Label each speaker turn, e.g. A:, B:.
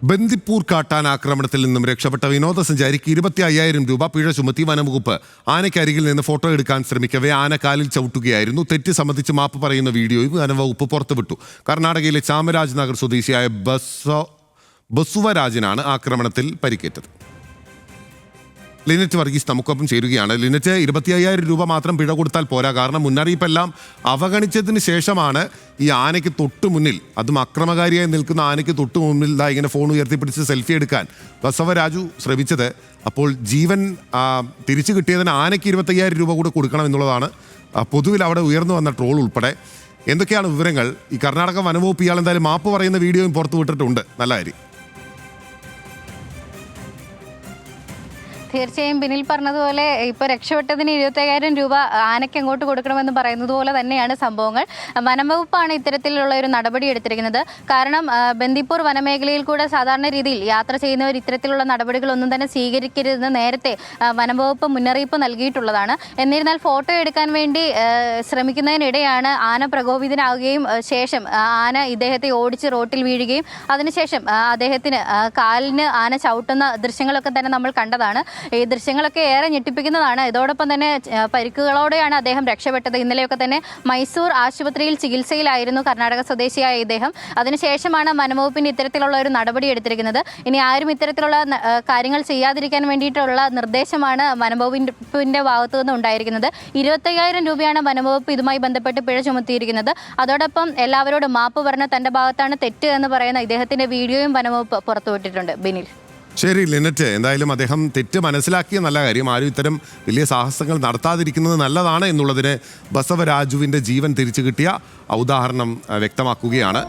A: ബന്ദിപ്പൂർ കാട്ടാൻ ആക്രമണത്തിൽ നിന്നും രക്ഷപ്പെട്ട വിനോദസഞ്ചാരിക്ക് 25,000 രൂപ പിഴ ചുമത്തി വനംവകുപ്പ്. ആനയ്ക്കരികിൽ നിന്ന് ഫോട്ടോ എടുക്കാൻ ശ്രമിക്കവേ ആന കാലിൽ ചവിട്ടുകയായിരുന്നു. തെറ്റ് സംബന്ധിച്ച് മാപ്പ് പറയുന്ന വീഡിയോയും വനംവകുപ്പ് പുറത്തുവിട്ടു. കർണാടകയിലെ ചാമരാജ് നഗർ സ്വദേശിയായ ബസുവരാജനാണ് ആക്രമണത്തിൽ പരിക്കേറ്റത്. ലിനറ്റ് വർഗീസ് നമുക്കൊപ്പം ചേരുകയാണ്. ലിനറ്റ്, 25,000 രൂപ മാത്രം പിഴ കൊടുത്താൽ പോരാ. കാരണം മുന്നറിയിപ്പെല്ലാം അവഗണിച്ചതിന് ശേഷമാണ് ഈ ആനയ്ക്ക് തൊട്ടു മുന്നിൽ, അതും അക്രമകാരിയായി നിൽക്കുന്ന ആനയ്ക്ക് തൊട്ടു മുന്നിൽ ഇങ്ങനെ ഫോൺ ഉയർത്തിപ്പിടിച്ച് സെൽഫി എടുക്കാൻ ബസവരാജു ശ്രമിച്ചത്. അപ്പോൾ ജീവൻ തിരിച്ചു കിട്ടിയതിന് ആനയ്ക്ക് 25,000 രൂപ കൂടെ കൊടുക്കണം എന്നുള്ളതാണ് പൊതുവിൽ അവിടെ ഉയർന്നു വന്ന ട്രോൾ ഉൾപ്പെടെ. എന്തൊക്കെയാണ് വിവരങ്ങൾ? ഈ കർണാടക വനംവകുപ്പ് ഇയാൾ എന്തായാലും മാപ്പ് പറയുന്ന വീഡിയോയും പുറത്തു വിട്ടിട്ടുണ്ട്. നല്ല കാര്യം.
B: തീർച്ചയായും ബിനിൽ പറഞ്ഞതുപോലെ ഇപ്പോൾ രക്ഷപ്പെട്ടതിന് 25,000 രൂപ ആനയ്ക്ക് അങ്ങോട്ട് കൊടുക്കണമെന്ന് പറയുന്നത് പോലെ തന്നെയാണ് സംഭവങ്ങൾ. വനംവകുപ്പാണ് ഇത്തരത്തിലുള്ള ഒരു നടപടി എടുത്തിരിക്കുന്നത്. കാരണം ബന്ദിപ്പൂർ വനമേഖലയിൽ കൂടെ സാധാരണ രീതിയിൽ യാത്ര ചെയ്യുന്നവർ ഇത്തരത്തിലുള്ള നടപടികളൊന്നും തന്നെ സ്വീകരിക്കരുതെന്ന് നേരത്തെ വനംവകുപ്പ് മുന്നറിയിപ്പ് നൽകിയിട്ടുള്ളതാണ്. എന്നിരുന്നാൽ ഫോട്ടോ എടുക്കാൻ വേണ്ടി ശ്രമിക്കുന്നതിനിടെയാണ് ആന പ്രകോപിതനാവുകയും ശേഷം ആന ഇദ്ദേഹത്തെ ഓടിച്ച് റോട്ടിൽ വീഴുകയും അതിനുശേഷം അദ്ദേഹത്തിന് കാലിന് ആന ചവിട്ടുന്ന ദൃശ്യങ്ങളൊക്കെ തന്നെ നമ്മൾ കണ്ടതാണ്. ഈ ദൃശ്യങ്ങളൊക്കെ ഏറെ ഞെട്ടിപ്പിക്കുന്നതാണ്. ഇതോടൊപ്പം തന്നെ പരിക്കുകളോടെയാണ് അദ്ദേഹം രക്ഷപ്പെട്ടത്. ഇന്നലെയൊക്കെ തന്നെ മൈസൂർ ആശുപത്രിയിൽ ചികിത്സയിലായിരുന്നു കർണാടക സ്വദേശിയായ ഇദ്ദേഹം. അതിനുശേഷമാണ് വനംവകുപ്പിന് ഇത്തരത്തിലുള്ള ഒരു നടപടി എടുത്തിരിക്കുന്നത്. ഇനി ആരും ഇത്തരത്തിലുള്ള കാര്യങ്ങൾ ചെയ്യാതിരിക്കാൻ വേണ്ടിയിട്ടുള്ള നിർദ്ദേശമാണ് വനംവകുപ്പിന്റെ ഭാഗത്തു നിന്ന് ഉണ്ടായിരിക്കുന്നത്. 25,000 രൂപയാണ് വനംവകുപ്പ് ഇതുമായി ബന്ധപ്പെട്ട് പിഴ ചുമത്തിയിരിക്കുന്നത്. അതോടൊപ്പം എല്ലാവരോടും മാപ്പ് പറഞ്ഞ് തന്റെ ഭാഗത്താണ് തെറ്റ് എന്ന് പറയുന്ന ഇദ്ദേഹത്തിന്റെ വീഡിയോയും വനംവകുപ്പ് പുറത്തുവിട്ടിട്ടുണ്ട്. ബിനിൽ,
A: ശരി ലിനറ്റ്, എന്തായാലും അദ്ദേഹം തെറ്റ് മനസ്സിലാക്കിയ നല്ല കാര്യം. ആരും ഇത്തരം വലിയ സാഹസങ്ങൾ നടത്താതിരിക്കുന്നത് നല്ലതാണ് എന്നുള്ളതിന് ബസവരാജുവിൻ്റെ ജീവൻ തിരിച്ചു കിട്ടിയ ഉദാഹരണം വ്യക്തമാക്കുകയാണ്.